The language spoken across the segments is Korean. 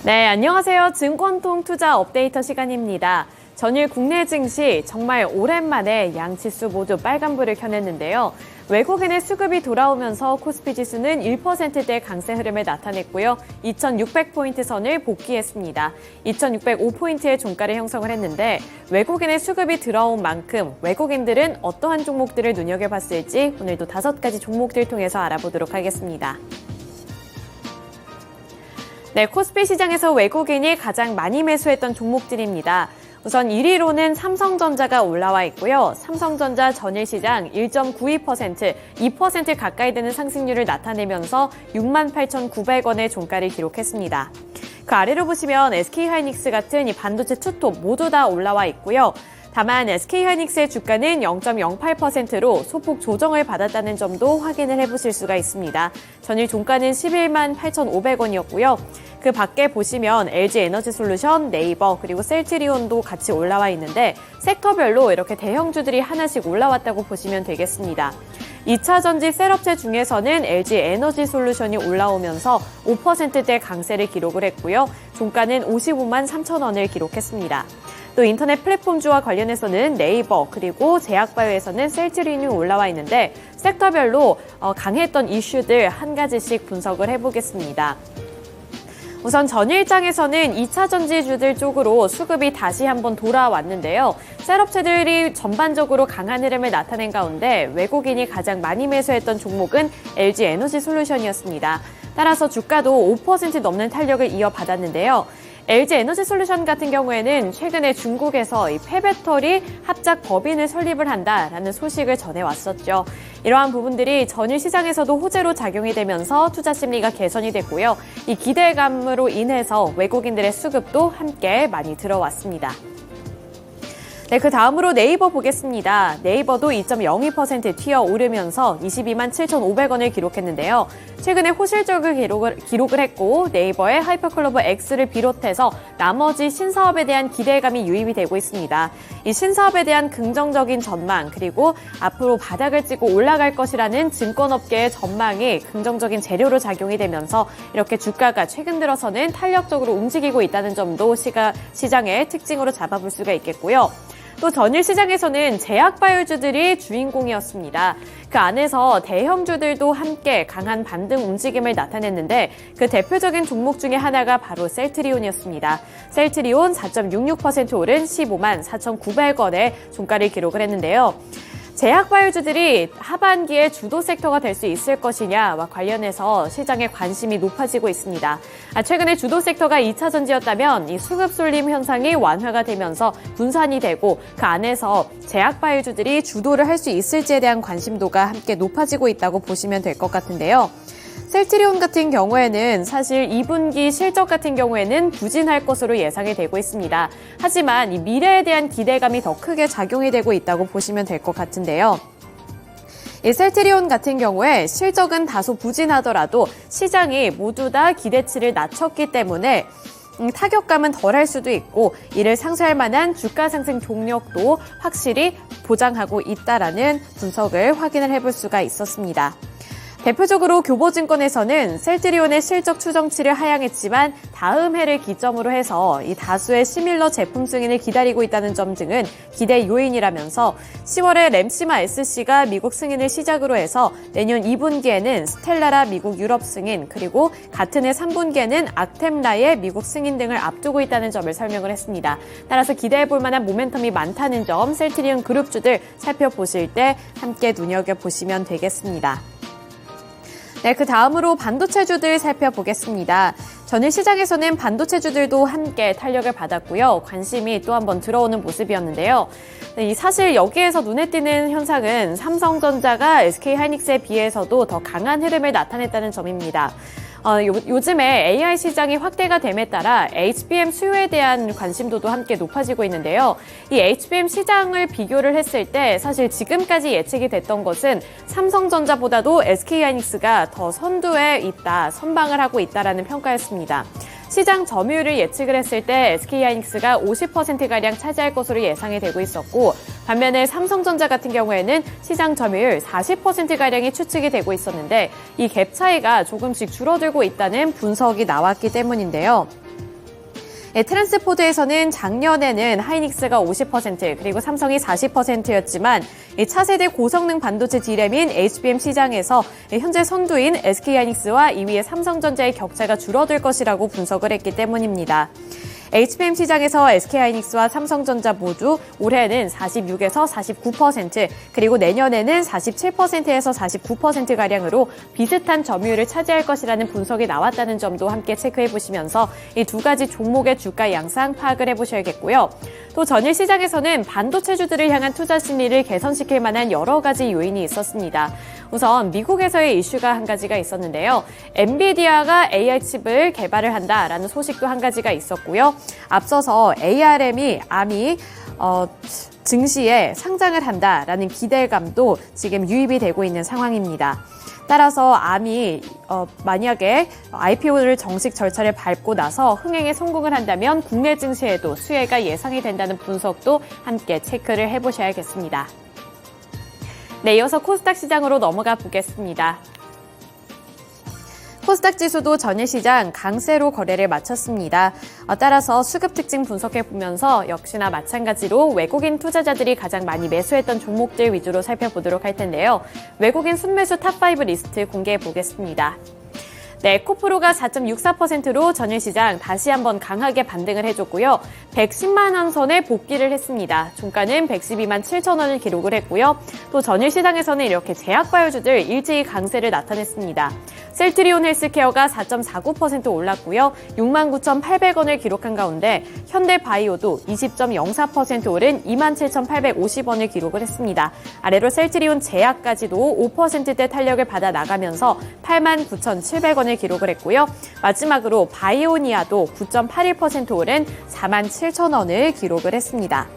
네, 안녕하세요. 증권통 투자 업데이터 시간입니다. 전일 국내 증시 정말 오랜만에 양지수 모두 빨간불을 켜냈는데요. 외국인의 수급이 돌아오면서 코스피 지수는 1%대 강세 흐름을 나타냈고요. 2600포인트 선을 복귀했습니다. 2605포인트의 종가를 형성을 했는데 외국인의 수급이 들어온 만큼 외국인들은 어떠한 종목들을 눈여겨봤을지 오늘도 5가지 종목들 통해서 알아보도록 하겠습니다. 네, 코스피 시장에서 외국인이 가장 많이 매수했던 종목들입니다. 우선 1위로는 삼성전자가 올라와 있고요. 삼성전자 전일 시장 1.92%, 2% 가까이 되는 상승률을 나타내면서 68,900원의 종가를 기록했습니다. 그 아래로 보시면 SK하이닉스 같은 이 반도체 투톱 모두 다 올라와 있고요. 다만 SK하이닉스의 주가는 0.08%로 소폭 조정을 받았다는 점도 확인을 해보실 수가 있습니다. 전일 종가는 118,500원이었고요. 그 밖에 보시면 LG에너지솔루션, 네이버, 그리고 셀트리온도 같이 올라와 있는데 섹터별로 이렇게 대형주들이 하나씩 올라왔다고 보시면 되겠습니다. 2차 전지 셀업체 중에서는 LG에너지솔루션이 올라오면서 5%대 강세를 기록을 했고요. 종가는 55만 3천 원을 기록했습니다. 또 인터넷 플랫폼주와 관련해서는 네이버 그리고 제약바이오에서는 셀트리온이 올라와 있는데 섹터별로 강했던 이슈들 한 가지씩 분석을 해보겠습니다. 우선 전일장에서는 2차 전지주들 쪽으로 수급이 다시 한번 돌아왔는데요. 셋업체들이 전반적으로 강한 흐름을 나타낸 가운데 외국인이 가장 많이 매수했던 종목은 LG에너지솔루션이었습니다. 따라서 주가도 5% 넘는 탄력을 이어받았는데요. LG에너지솔루션 같은 경우에는 최근에 중국에서 이 폐배터리 합작 법인을 설립을 한다라는 소식을 전해왔었죠. 이러한 부분들이 전일 시장에서도 호재로 작용이 되면서 투자 심리가 개선이 됐고요. 이 기대감으로 인해서 외국인들의 수급도 함께 많이 들어왔습니다. 네, 그 다음으로 네이버 보겠습니다. 네이버도 2.02% 튀어오르면서 22만 7,500원을 기록했는데요. 최근에 호실적을 기록을 했고 네이버의 하이퍼클로버 X를 비롯해서 나머지 신사업에 대한 기대감이 유입이 되고 있습니다. 이 신사업에 대한 긍정적인 전망 그리고 앞으로 바닥을 찍고 올라갈 것이라는 증권업계의 전망이 긍정적인 재료로 작용이 되면서 이렇게 주가가 최근 들어서는 탄력적으로 움직이고 있다는 점도 시장의 특징으로 잡아볼 수가 있겠고요. 또 전일 시장에서는 제약바이오주들이 주인공이었습니다. 그 안에서 대형주들도 함께 강한 반등 움직임을 나타냈는데 그 대표적인 종목 중에 하나가 바로 셀트리온이었습니다. 셀트리온 4.66% 오른 15만 4,900원의 종가를 기록을 했는데요. 제약바이오주들이 하반기에 주도 섹터가 될 수 있을 것이냐와 관련해서 시장의 관심이 높아지고 있습니다. 최근에 주도 섹터가 2차 전지였다면 이 수급 쏠림 현상이 완화가 되면서 분산이 되고 그 안에서 제약바이오주들이 주도를 할 수 있을지에 대한 관심도가 함께 높아지고 있다고 보시면 될 것 같은데요. 셀트리온 같은 경우에는 사실 2분기 실적 같은 경우에는 부진할 것으로 예상이 되고 있습니다. 하지만 이 미래에 대한 기대감이 더 크게 작용이 되고 있다고 보시면 될 것 같은데요. 이 셀트리온 같은 경우에 실적은 다소 부진하더라도 시장이 모두 다 기대치를 낮췄기 때문에 타격감은 덜할 수도 있고 이를 상쇄할 만한 주가 상승 동력도 확실히 보장하고 있다라는 분석을 확인을 해볼 수가 있었습니다. 대표적으로 교보증권에서는 셀트리온의 실적 추정치를 하향했지만 다음 해를 기점으로 해서 이 다수의 시밀러 제품 승인을 기다리고 있다는 점 등은 기대 요인이라면서 10월에 램시마 SC가 미국 승인을 시작으로 해서 내년 2분기에는 스텔라라 미국 유럽 승인 그리고 같은 해 3분기에는 악템라의 미국 승인 등을 앞두고 있다는 점을 설명을 했습니다. 따라서 기대해볼 만한 모멘텀이 많다는 점 셀트리온 그룹주들 살펴보실 때 함께 눈여겨보시면 되겠습니다. 네, 그 다음으로 반도체주들 살펴보겠습니다. 전일 시장에서는 반도체주들도 함께 탄력을 받았고요. 관심이 또 한번 들어오는 모습이었는데요. 네, 사실 여기에서 눈에 띄는 현상은 삼성전자가 SK하이닉스에 비해서도 더 강한 흐름을 나타냈다는 점입니다. 요즘에 AI 시장이 확대가 됨에 따라 HBM 수요에 대한 관심도도 함께 높아지고 있는데요. 이 HBM 시장을 비교를 했을 때 사실 지금까지 예측이 됐던 것은 삼성전자보다도 SK하이닉스가 더 선두에 있다, 선방을 하고 있다라는 평가였습니다. 시장 점유율을 예측을 했을 때 SK하이닉스가 50%가량 차지할 것으로 예상이 되고 있었고 반면에 삼성전자 같은 경우에는 시장 점유율 40%가량이 추측이 되고 있었는데 이 갭 차이가 조금씩 줄어들고 있다는 분석이 나왔기 때문인데요. 트랜스포드에서는 작년에는 하이닉스가 50% 그리고 삼성이 40%였지만 차세대 고성능 반도체 D램인 HBM 시장에서 현재 선두인 SK하이닉스와 2위의 삼성전자의 격차가 줄어들 것이라고 분석을 했기 때문입니다. HBM 시장에서 SK하이닉스와 삼성전자 모두 올해는 46에서 49%, 그리고 내년에는 47%에서 49%가량으로 비슷한 점유율을 차지할 것이라는 분석이 나왔다는 점도 함께 체크해 보시면서 이 두 가지 종목의 주가 양상 파악을 해보셔야겠고요. 또 전일 시장에서는 반도체주들을 향한 투자 심리를 개선시킬 만한 여러 가지 요인이 있었습니다. 우선 미국에서의 이슈가 한 가지가 있었는데요. 엔비디아가 AI 칩을 개발을 한다라는 소식도 한 가지가 있었고요. 앞서서 ARM이 증시에 상장을 한다라는 기대감도 지금 유입이 되고 있는 상황입니다. 따라서 암이 만약에 IPO를 정식 절차를 밟고 나서 흥행에 성공을 한다면 국내 증시에도 수혜가 예상이 된다는 분석도 함께 체크를 해보셔야겠습니다. 네, 이어서 코스닥 시장으로 넘어가 보겠습니다. 코스닥 지수도 전일 시장 강세로 거래를 마쳤습니다. 따라서 수급 특징 분석해 보면서 역시나 마찬가지로 외국인 투자자들이 가장 많이 매수했던 종목들 위주로 살펴보도록 할 텐데요. 외국인 순매수 탑5 리스트 공개해 보겠습니다. 네, 에코프로가 4.64%로 전일 시장 다시 한번 강하게 반등을 해줬고요. 110만 원 선에 복귀를 했습니다. 종가는 112만 7천 원을 기록을 했고요. 또 전일 시장에서는 이렇게 제약바이오주들 일제히 강세를 나타냈습니다. 셀트리온 헬스케어가 4.49% 올랐고요. 69,800원을 기록한 가운데 현대바이오도 20.04% 오른 27,850원을 기록을 했습니다. 아래로 셀트리온 제약까지도 5%대 탄력을 받아 나가면서 89,700원을 기록을 했고요. 마지막으로 바이오니아도 9.81% 오른 47,000원을 기록을 했습니다.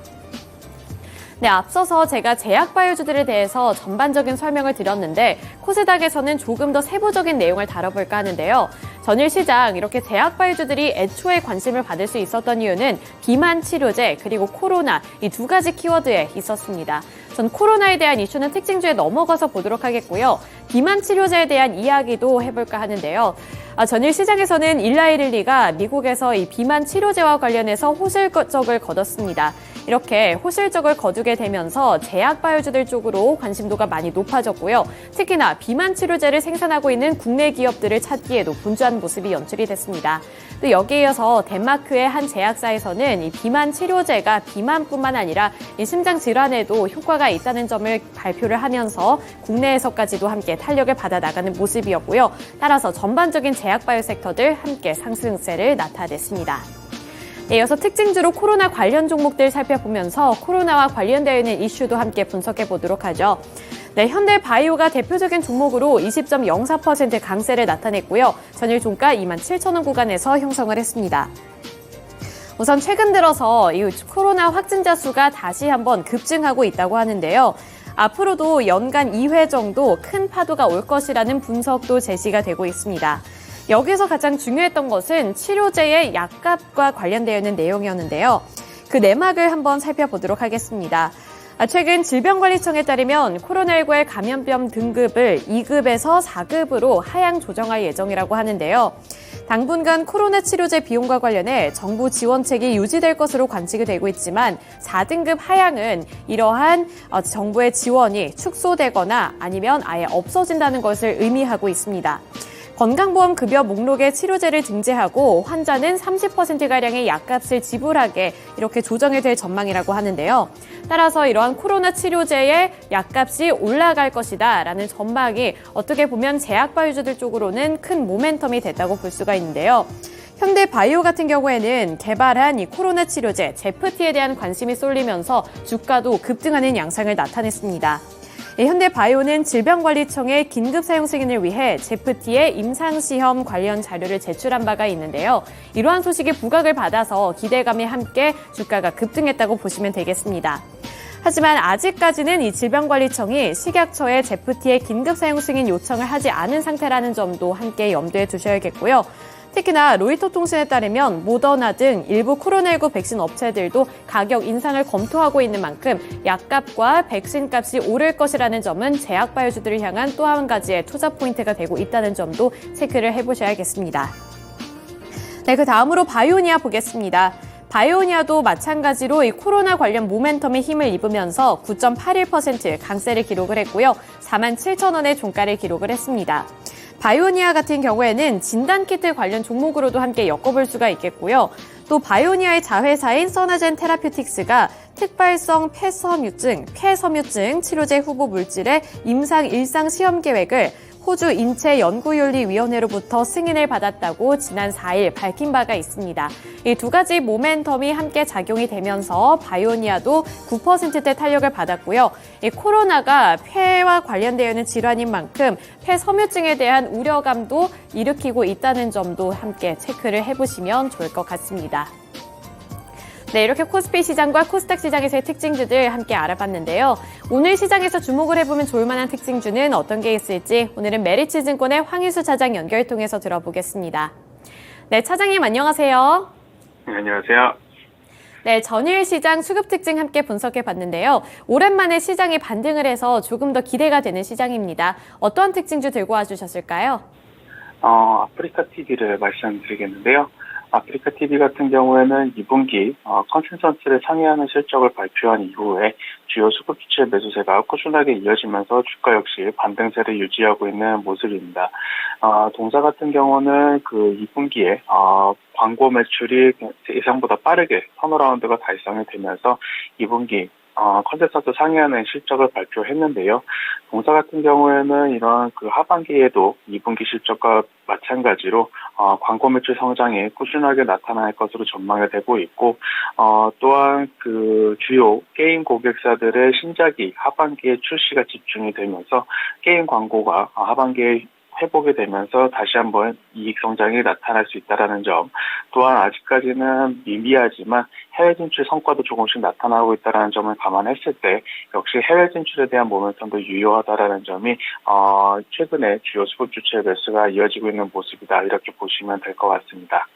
네, 앞서서 제가 제약바이오주들에 대해서 전반적인 설명을 드렸는데 코스닥에서는 조금 더 세부적인 내용을 다뤄볼까 하는데요. 전일 시장 이렇게 제약바이오주들이 애초에 관심을 받을 수 있었던 이유는 비만 치료제 그리고 코로나 이 두 가지 키워드에 있었습니다. 전 코로나에 대한 이슈는 특징주에 넘어가서 보도록 하겠고요. 비만 치료제에 대한 이야기도 해볼까 하는데요. 전일 시장에서는 일라이릴리가 미국에서 이 비만 치료제와 관련해서 호실적을 거뒀습니다. 이렇게 호실적을 거두게 되면서 제약바이오주들 쪽으로 관심도가 많이 높아졌고요. 특히나 비만 치료제를 생산하고 있는 국내 기업들을 찾기에도 분주한 모습이 연출이 됐습니다. 또 여기에 이어서 덴마크의 한 제약사에서는 이 비만 치료제가 비만뿐만 아니라 이 심장 질환에도 효과가 있다는 점을 발표를 하면서 국내에서까지도 함께 탄력을 받아 나가는 모습이었고요. 따라서 전반적인 제약바이오 섹터들 함께 상승세를 나타냈습니다. 네, 이어서 특징주로 코로나 관련 종목들 살펴보면서 코로나와 관련되어 있는 이슈도 함께 분석해 보도록 하죠. 네, 현대바이오가 대표적인 종목으로 20.04% 강세를 나타냈고요. 전일 종가 27,000원 구간에서 형성을 했습니다. 우선 최근 들어서 이 코로나 확진자 수가 다시 한번 급증하고 있다고 하는데요. 앞으로도 연간 2회 정도 큰 파도가 올 것이라는 분석도 제시가 되고 있습니다. 여기서 가장 중요했던 것은 치료제의 약값과 관련되어 있는 내용이었는데요. 그 내막을 한번 살펴보도록 하겠습니다. 최근 질병관리청에 따르면 코로나19의 감염병 등급을 2급에서 4급으로 하향 조정할 예정이라고 하는데요. 당분간 코로나 치료제 비용과 관련해 정부 지원책이 유지될 것으로 관측이 되고 있지만 4등급 하향은 이러한 정부의 지원이 축소되거나 아니면 아예 없어진다는 것을 의미하고 있습니다. 건강보험 급여 목록에 치료제를 등재하고 환자는 30%가량의 약값을 지불하게 이렇게 조정이 될 전망이라고 하는데요. 따라서 이러한 코로나 치료제의 약값이 올라갈 것이다 라는 전망이 어떻게 보면 제약바이오주들 쪽으로는 큰 모멘텀이 됐다고 볼 수가 있는데요. 현대바이오 같은 경우에는 개발한 이 코로나 치료제 제프티에 대한 관심이 쏠리면서 주가도 급등하는 양상을 나타냈습니다. 현대바이오는 질병관리청의 긴급 사용 승인을 위해 제프티의 임상시험 관련 자료를 제출한 바가 있는데요. 이러한 소식이 부각을 받아서 기대감이 함께 주가가 급등했다고 보시면 되겠습니다. 하지만 아직까지는 이 질병관리청이 식약처에 제프티의 긴급 사용 승인 요청을 하지 않은 상태라는 점도 함께 염두에 두셔야겠고요. 특히나 로이터 통신에 따르면 모더나 등 일부 코로나19 백신 업체들도 가격 인상을 검토하고 있는 만큼 약값과 백신 값이 오를 것이라는 점은 제약바이오주들을 향한 또 한 가지의 투자 포인트가 되고 있다는 점도 체크를 해보셔야겠습니다. 네, 그 다음으로 바이오니아 보겠습니다. 바이오니아도 마찬가지로 이 코로나 관련 모멘텀에 힘을 입으면서 9.81% 강세를 기록을 했고요. 47,000원의 종가를 기록을 했습니다. 바이오니아 같은 경우에는 진단키트 관련 종목으로도 함께 엮어볼 수가 있겠고요. 또 바이오니아의 자회사인 서나젠 테라퓨틱스가 특발성 폐섬유증 치료제 후보 물질의 임상 일상 시험 계획을 호주 인체연구윤리위원회로부터 승인을 받았다고 지난 4일 밝힌 바가 있습니다. 이 두 가지 모멘텀이 함께 작용이 되면서 바이오니아도 9%대 탄력을 받았고요. 이 코로나가 폐와 관련되어 있는 질환인 만큼 폐섬유증에 대한 우려감도 일으키고 있다는 점도 함께 체크를 해보시면 좋을 것 같습니다. 네, 이렇게 코스피 시장과 코스닥 시장에서의 특징주들 함께 알아봤는데요. 오늘 시장에서 주목을 해보면 좋을 만한 특징주는 어떤 게 있을지 오늘은 메리츠증권의 황희수 차장 연결 통해서 들어보겠습니다. 네, 차장님 안녕하세요. 네, 안녕하세요. 네, 전일 시장 수급 특징 함께 분석해 봤는데요. 오랜만에 시장이 반등을 해서 조금 더 기대가 되는 시장입니다. 어떠한 특징주 들고 와주셨을까요? 아프리카 TV를 말씀드리겠는데요. 아프리카 TV 같은 경우에는 2분기 컨센서스를 상회하는 실적을 발표한 이후에 주요 수급 주체 매수세가 꾸준하게 이어지면서 주가 역시 반등세를 유지하고 있는 모습입니다. 동사 같은 경우는 그 2분기에 광고 매출이 예상보다 빠르게 턴어라운드가 달성이 되면서 2분기 컨센서스 상회하는 실적을 발표했는데요. 동사 같은 경우에는 이런 그 하반기에도 2분기 실적과 마찬가지로 광고 매출 성장이 꾸준하게 나타날 것으로 전망이 되고 있고, 또한 그 주요 게임 고객사들의 신작이 하반기에 출시가 집중이 되면서 게임 광고가 하반기에 회복이 되면서 다시 한번 이익 성장이 나타날 수 있다는 점, 또한 아직까지는 미미하지만 해외 진출 성과도 조금씩 나타나고 있다는 점을 감안했을 때 역시 해외 진출에 대한 모멘텀도 유효하다는 점이 최근에 주요 수급 주체 매수가 이어지고 있는 모습이다, 이렇게 보시면 될 것 같습니다.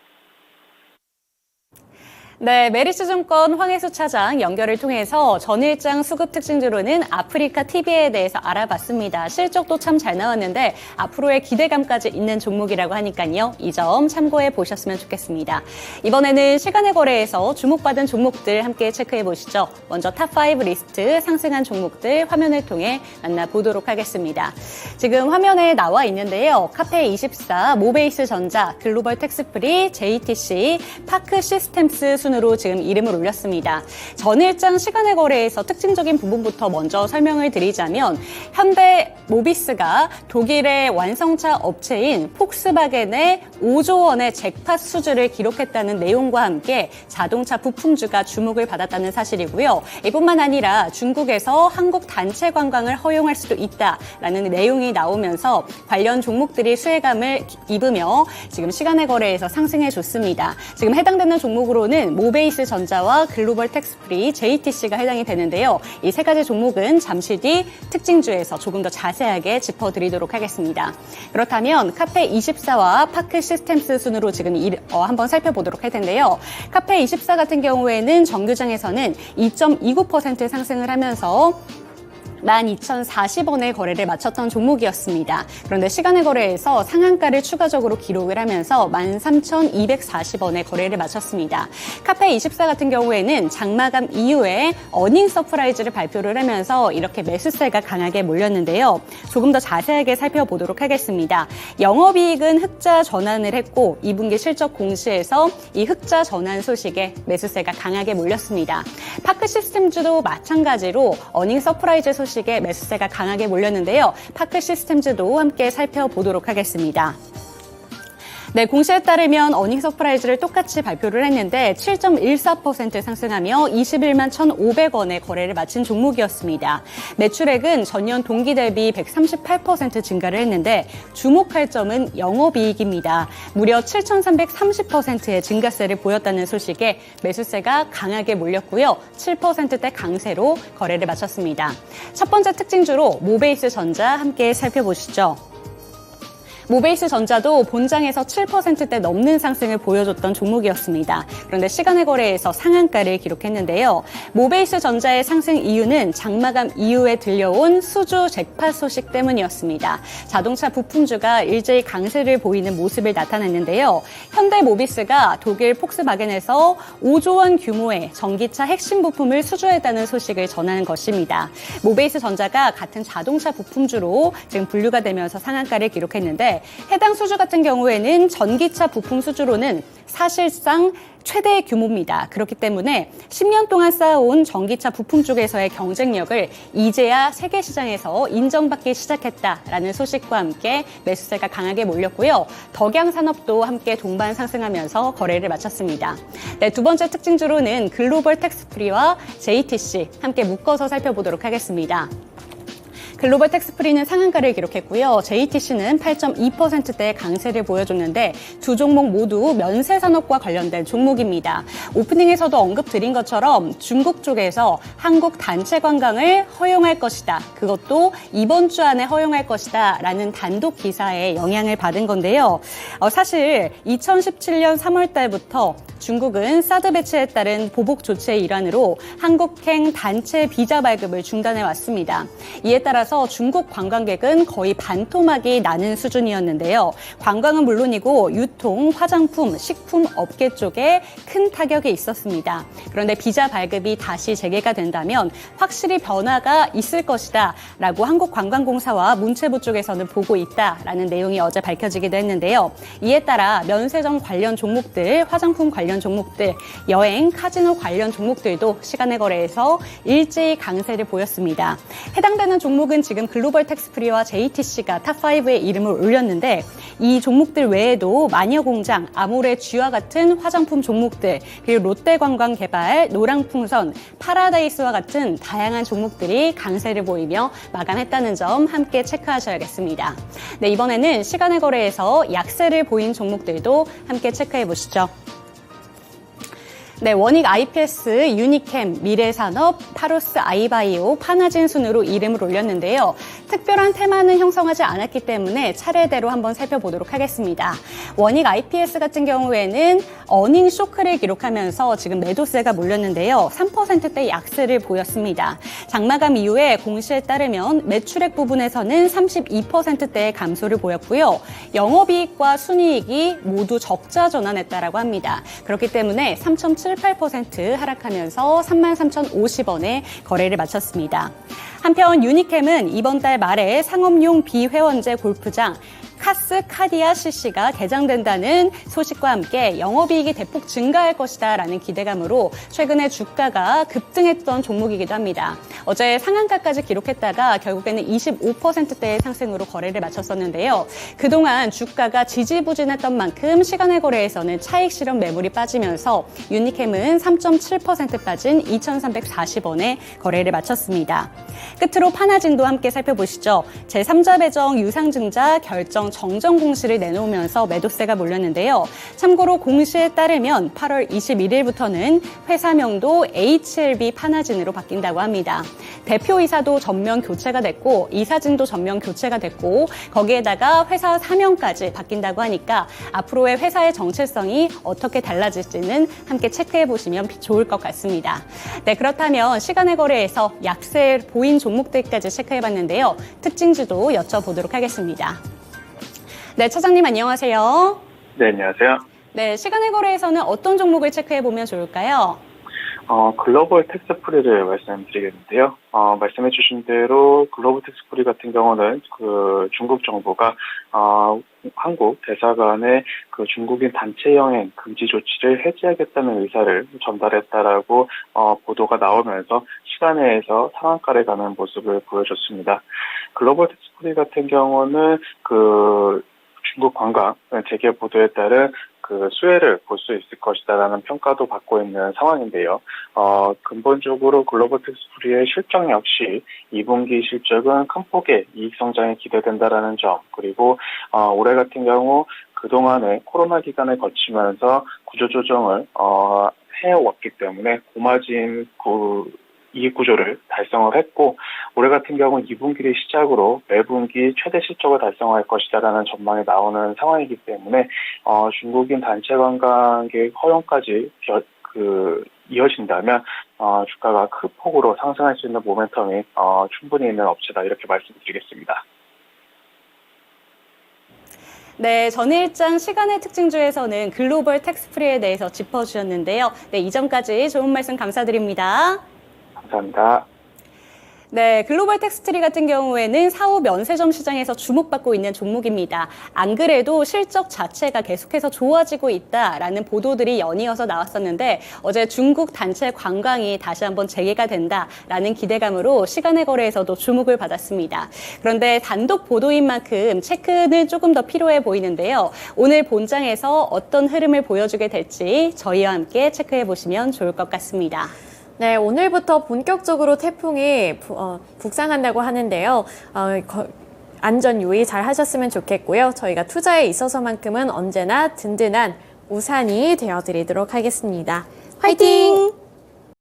네, 메리츠증권 황혜수 차장 연결을 통해서 전일장 수급 특징주로는 아프리카 TV에 대해서 알아봤습니다. 실적도 참 잘 나왔는데 앞으로의 기대감까지 있는 종목이라고 하니까요. 이 점 참고해 보셨으면 좋겠습니다. 이번에는 시간의 거래에서 주목받은 종목들 함께 체크해 보시죠. 먼저 탑5 리스트 상승한 종목들 화면을 통해 만나보도록 하겠습니다. 지금 화면에 나와 있는데요. 카페24, 모베이스 전자, 글로벌 텍스프리, JTC, 파크 시스템스 순으로 지금 이름을 올렸습니다. 전일장 시간의 거래에서 특징적인 부분부터 먼저 설명을 드리자면 현대 모비스가 독일의 완성차 업체인 폭스바겐의 5조 원의 잭팟 수주를 기록했다는 내용과 함께 자동차 부품주가 주목을 받았다는 사실이고요. 이뿐만 아니라 중국에서 한국 단체 관광을 허용할 수도 있다라는 내용이 나오면서 관련 종목들이 수혜감을 입으며 지금 시간의 거래에서 상승해 줬습니다. 지금 해당되는 종목으로는 모베이스 전자와 글로벌 텍스프리, JTC가 해당이 되는데요. 이 세 가지 종목은 잠시 뒤 특징주에서 조금 더 자세하게 짚어드리도록 하겠습니다. 그렇다면 카페24와 파크 시스템스 순으로 지금 한번 살펴보도록 할 텐데요. 카페24 같은 경우에는 정규장에서는 2.29% 상승을 하면서 12,040원의 거래를 마쳤던 종목이었습니다. 그런데 시간의 거래에서 상한가를 추가적으로 기록을 하면서 13,240원의 거래를 마쳤습니다. 카페24 같은 경우에는 장마감 이후에 어닝 서프라이즈를 발표를 하면서 이렇게 매수세가 강하게 몰렸는데요. 조금 더 자세하게 살펴보도록 하겠습니다. 영업이익은 흑자 전환을 했고 2분기 실적 공시에서 이 흑자 전환 소식에 매수세가 강하게 몰렸습니다. 파크 시스템주도 마찬가지로 어닝 서프라이즈 소식에 매수세가 강하게 몰렸는데요. 파크 시스템즈도 함께 살펴보도록 하겠습니다. 네, 공시에 따르면 어닝 서프라이즈를 똑같이 발표를 했는데 7.14% 상승하며 21만 1,500원의 거래를 마친 종목이었습니다. 매출액은 전년 동기 대비 138% 증가를 했는데 주목할 점은 영업이익입니다. 무려 7,330%의 증가세를 보였다는 소식에 매수세가 강하게 몰렸고요. 7%대 강세로 거래를 마쳤습니다. 첫 번째 특징주로 모베이스 전자 함께 살펴보시죠. 모베이스 전자도 본장에서 7%대 넘는 상승을 보여줬던 종목이었습니다. 그런데 시간의 거래에서 상한가를 기록했는데요. 모베이스 전자의 상승 이유는 장마감 이후에 들려온 수주 잭팟 소식 때문이었습니다. 자동차 부품주가 일제히 강세를 보이는 모습을 나타냈는데요. 현대모비스가 독일 폭스바겐에서 5조 원 규모의 전기차 핵심 부품을 수주했다는 소식을 전하는 것입니다. 모베이스 전자가 같은 자동차 부품주로 지금 분류가 되면서 상한가를 기록했는데 해당 수주 같은 경우에는 전기차 부품 수주로는 사실상 최대 규모입니다. 그렇기 때문에 10년 동안 쌓아온 전기차 부품 쪽에서의 경쟁력을 이제야 세계 시장에서 인정받기 시작했다라는 소식과 함께 매수세가 강하게 몰렸고요. 덕양 산업도 함께 동반 상승하면서 거래를 마쳤습니다. 네, 두 번째 특징주로는 글로벌 텍스프리와 JTC 함께 묶어서 살펴보도록 하겠습니다. 글로벌 텍스프리는 상한가를 기록했고요. JTC는 8.2%대의 강세를 보여줬는데 두 종목 모두 면세산업과 관련된 종목입니다. 오프닝에서도 언급드린 것처럼 중국 쪽에서 한국 단체 관광을 허용할 것이다. 그것도 이번 주 안에 허용할 것이다. 라는 단독 기사에 영향을 받은 건데요. 사실 2017년 3월 달부터 중국은 사드 배치에 따른 보복 조치의 일환으로 한국행 단체 비자 발급을 중단해 왔습니다. 이에 따라서 중국 관광객은 거의 반토막이 나는 수준이었는데요. 관광은 물론이고 유통, 화장품, 식품 업계 쪽에 큰 타격이 있었습니다. 그런데 비자 발급이 다시 재개가 된다면 확실히 변화가 있을 것이다 라고 한국관광공사와 문체부 쪽에서는 보고 있다라는 내용이 어제 밝혀지기도 했는데요. 이에 따라 면세점 관련 종목들, 화장품 관련 종목들, 여행, 카지노 관련 종목들도 시간의 거래에서 일제히 강세를 보였습니다. 해당되는 종목은 지금 글로벌 텍스프리와 JTC가 탑5에 이름을 올렸는데 이 종목들 외에도 마녀공장, 아모레 G와 같은 화장품 종목들, 그리고 롯데관광개발, 노랑풍선, 파라다이스와 같은 다양한 종목들이 강세를 보이며 마감했다는 점 함께 체크하셔야겠습니다. 네, 이번에는 시간의 거래에서 약세를 보인 종목들도 함께 체크해 보시죠. 네, 원익 IPS, 유니캠, 미래산업, 파로스 아이바이오, 파나진 순으로 이름을 올렸는데요. 특별한 테마는 형성하지 않았기 때문에 차례대로 한번 살펴보도록 하겠습니다. 원익 IPS 같은 경우에는 어닝 쇼크를 기록하면서 지금 매도세가 몰렸는데요. 3%대 약세를 보였습니다. 장마감 이후에 공시에 따르면 매출액 부분에서는 32%대의 감소를 보였고요. 영업이익과 순이익이 모두 적자 전환했다라고 합니다. 그렇기 때문에 3.78% 하락하면서 33,050원에 거래를 마쳤습니다. 한편 유니캠은 이번 달 말에 상업용 비회원제 골프장 카스카디아 CC가 개장된다는 소식과 함께 영업이익이 대폭 증가할 것이다 라는 기대감으로 최근에 주가가 급등했던 종목이기도 합니다. 어제 상한가까지 기록했다가 결국에는 25%대의 상승으로 거래를 마쳤었는데요. 그동안 주가가 지지부진했던 만큼 시간의 거래에서는 차익 실현 매물이 빠지면서 유니캠은 3.7% 빠진 2,340원에 거래를 마쳤습니다. 끝으로 파나진도 함께 살펴보시죠. 제3자 배정 유상증자 결정 정정 공시를 내놓으면서 매도세가 몰렸는데요. 참고로 공시에 따르면 8월 21일부터는 회사명도 HLB 파나진으로 바뀐다고 합니다. 대표이사도 전면 교체가 됐고 이사진도 전면 교체가 됐고 거기에다가 회사 사명까지 바뀐다고 하니까 앞으로의 회사의 정체성이 어떻게 달라질지는 함께 체크해 보시면 좋을 것 같습니다. 네, 그렇다면 시간의 거래에서 약세 보인 종목들까지 체크해 봤는데요. 특징주도 여쭤보도록 하겠습니다. 네, 차장님 안녕하세요. 네, 안녕하세요. 네, 시간의 거래에서는 어떤 종목을 체크해 보면 좋을까요? 글로벌 텍스프리를 말씀드리겠는데요. 말씀해 주신 대로 글로벌 텍스프리 같은 경우는 그 중국 정부가 한국 대사관에 그 중국인 단체 여행 금지 조치를 해제하겠다는 의사를 전달했다라고 보도가 나오면서 시간에서 상한가를 가는 모습을 보여줬습니다. 글로벌 텍스프리 같은 경우는 그 중국 관광 재개 보도에 따른 그 수혜를 볼 수 있을 것이다라는 평가도 받고 있는 상황인데요. 근본적으로 글로벌 텍스프리의 실적 역시 2분기 실적은 큰 폭의 이익 성장이 기대된다라는 점, 그리고 올해 같은 경우 그동안의 코로나 기간을 거치면서 구조조정을 해왔기 때문에 고마진 이익 구조를 달성을 했고 올해 같은 경우는 2분기를 시작으로 매분기 최대 실적을 달성할 것이다라는 전망이 나오는 상황이기 때문에 중국인 단체 관광객 허용까지 이어진다면 주가가 큰 폭으로 상승할 수 있는 모멘텀이 충분히 있는 업체다 이렇게 말씀드리겠습니다. 네, 전일장 시간의 특징주에서는 글로벌 텍스프리에 대해서 짚어주셨는데요. 네, 이 점까지 좋은 말씀 감사드립니다. 감사합니다. 네, 글로벌 텍스트리 같은 경우에는 사후 면세점 시장에서 주목받고 있는 종목입니다. 안 그래도 실적 자체가 계속해서 좋아지고 있다라는 보도들이 연이어서 나왔었는데 어제 중국 단체 관광이 다시 한번 재개가 된다라는 기대감으로 시간의 거래에서도 주목을 받았습니다. 그런데 단독 보도인 만큼 체크는 조금 더 필요해 보이는데요. 오늘 본장에서 어떤 흐름을 보여주게 될지 저희와 함께 체크해 보시면 좋을 것 같습니다. 네, 오늘부터 본격적으로 태풍이 북상한다고 하는데요. 안전 유의 잘 하셨으면 좋겠고요. 저희가 투자에 있어서만큼은 언제나 든든한 우산이 되어드리도록 하겠습니다. 화이팅!